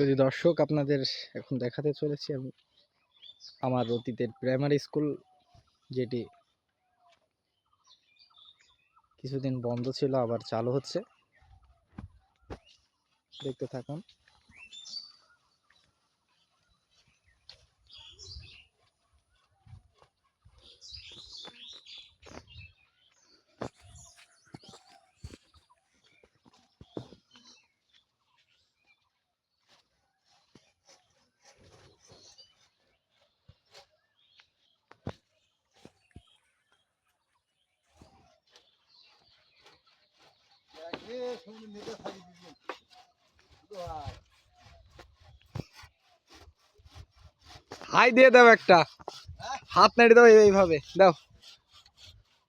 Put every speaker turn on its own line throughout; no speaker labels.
যদি দর্শক আপনাদের এখন দেখাতে চলেছি আমি আমার অতীতের প্রাইমারি স্কুল, যেটি কিছুদিন বন্ধ ছিল আবার চালু হচ্ছে। দেখতে থাকুন। হাই দিয়ে দাও, একটা হাত নাড়ি দাও, এইভাবে দাও,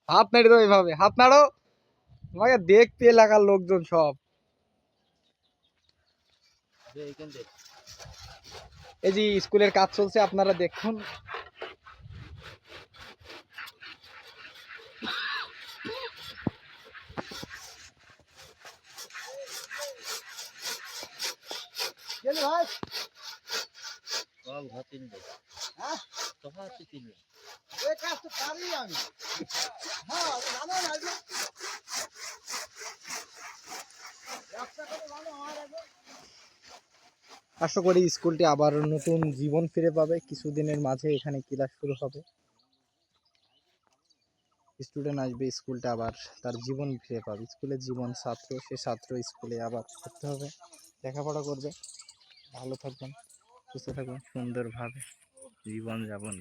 হাত নাড়ি দাও, এইভাবে হাত নাড়ো। তোমাকে দেখতে এলাকার লোকজন সব। এই যে স্কুলের কাজ চলছে, আপনারা দেখুন। আশা করি স্কুলটি আবার নতুন জীবন ফিরে পাবে। কিছুদিনের মাঝে এখানে ক্লাস শুরু হবে, স্টুডেন্ট আসবে, স্কুলটা আবার তার জীবন ফিরে পাবে। স্কুলের জীবন, ছাত্র, সে ছাত্র স্কুলে আবার করতে হবে, লেখাপড়া করবে। ভালো থাকবেন, সুস্থ থাকবেন, সুন্দরভাবে জীবন যাপন